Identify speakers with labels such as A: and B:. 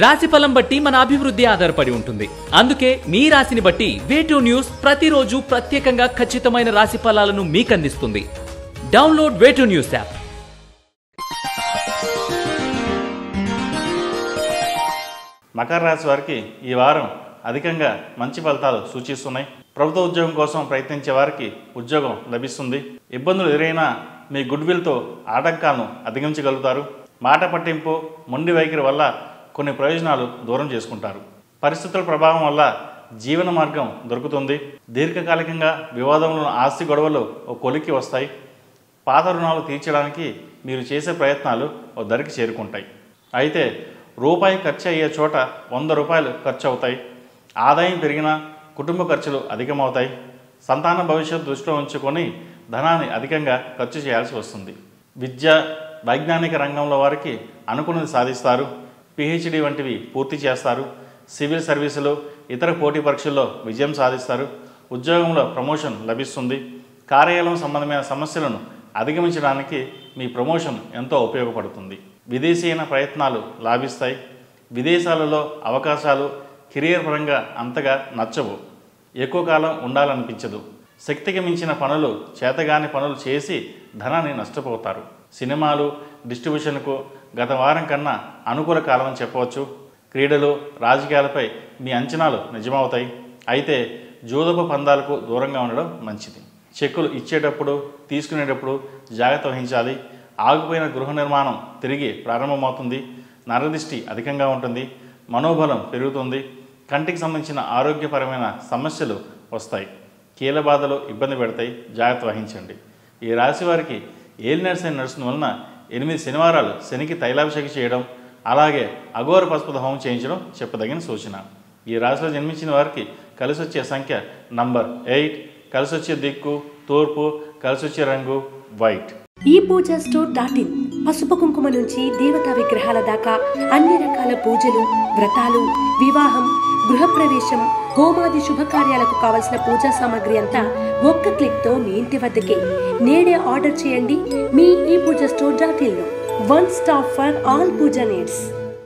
A: రాశిఫలం బట్టి మన అభివృద్ధి ఆధారపడి ఉంటుంది. అందుకే మీ రాశిని బట్టి వే2 న్యూస్ ప్రతిరోజు ప్రత్యేకంగా ఖచ్చితమైన రాశి ఫలాలను మీకు అందిస్తుంది. Download Way2 news app.
B: మకర రాశి వారికి ఈ వారం అధికంగా మంచి ఫలితాలు సూచిస్తున్నాయి. ప్రభుత్వ ఉద్యోగం కోసం ప్రయత్నించే వారికి ఉద్యోగం లభిస్తుంది. ఇబ్బందులు ఎదురైనా మీ గుడ్ విల్తో ఆటంకాలను అధిగమించగలుగుతారు. మాట పట్టింపు, మొండి వైఖరి వల్ల కొన్ని ప్రయోజనాలు దూరం చేసుకుంటారు. పరిస్థితుల ప్రభావం వల్ల జీవన మార్గం దొరుకుతుంది. దీర్ఘకాలికంగా వివాదంలో ఆస్తి గొడవలు ఒక కొలిక్కి వస్తాయి. పాత రుణాలు తీర్చడానికి మీరు చేసే ప్రయత్నాలు ఒక ధరికి చేరుకుంటాయి. అయితే రూపాయి ఖర్చు అయ్యే చోట 100 రూపాయలు ఖర్చు అవుతాయి. ఆదాయం పెరిగినా కుటుంబ ఖర్చులు అధికమవుతాయి. సంతాన భవిష్యత్తు దృష్టిలో ఉంచుకొని ధనాన్ని అధికంగా ఖర్చు చేయాల్సి వస్తుంది. విద్య, వైజ్ఞానిక రంగంలో వారికి అనుకున్నది సాధిస్తారు. పిహెచ్డి వంటివి పూర్తి చేస్తారు. సివిల్ సర్వీసులు, ఇతర పోటీ పరీక్షల్లో విజయం సాధిస్తారు. ఉద్యోగంలో ప్రమోషన్ లభిస్తుంది. కార్యాలయం సంబంధమైన సమస్యలను అధిగమించడానికి మీ ప్రమోషన్ ఎంతో ఉపయోగపడుతుంది. విదేశీయన ప్రయత్నాలు లాభిస్తాయి. విదేశాలలో అవకాశాలు కెరియర్ పరంగా అంతగా నచ్చవు. ఎక్కువ కాలం ఉండాలనిపించదు. శక్తికి మించిన పనులు, చేతగాని పనులు చేసి ధనాన్ని నష్టపోతారు. సినిమాలు, డిస్ట్రిబ్యూషన్కు గత వారం కన్నా అనుకూల కాలం అని చెప్పవచ్చు. క్రీడలు, రాజకీయాలపై మీ అంచనాలు నిజమవుతాయి. అయితే జూదపు పందాలకు దూరంగా ఉండడం మంచిది. చెక్కులు ఇచ్చేటప్పుడు, తీసుకునేటప్పుడు జాగ్రత్త వహించాలి. ఆగిపోయిన గృహ నిర్మాణం తిరిగి ప్రారంభమవుతుంది. నరదిష్టి అధికంగా ఉంటుంది. మనోబలం పెరుగుతుంది. కంటికి సంబంధించిన ఆరోగ్యపరమైన సమస్యలు వస్తాయి. కీలబాధలు ఇబ్బంది పెడతాయి. జాగ్రత్త వహించండి. ఈ రాశి వారికి ఏలినాటి శని నడుస్తున్న వలన 8 శనివారాలు శనికి తైలాభిషేకం చేయడం, అలాగే అఘోర పశుపత హోమం చేయించడం చెప్పదగిన సూచన. ఈ రాశిలో జన్మించిన వారికి కలిసి వచ్చే సంఖ్య నంబర్ 8, కలిసి వచ్చే దిక్కు తూర్పు, కలిసి వచ్చే రంగు వైట్.
C: ఈ పూజా స్టోర్.in పసుపు కుంకుమ నుంచి దేవతా విగ్రహాల దాకా అన్ని రకాల పూజలు, వ్రతాలు, వివాహం, గృహప్రవేశం, హోమాది శుభకార్యాలకు కావలసిన పూజా సామాగ్రి అంతా ఒక్క క్లిక్తో మీ ఇంటి వద్దకే. నేడే ఆర్డర్ చేయండి మీ ఈ పూజా స్టోర్.in లో. One stop for all puja needs.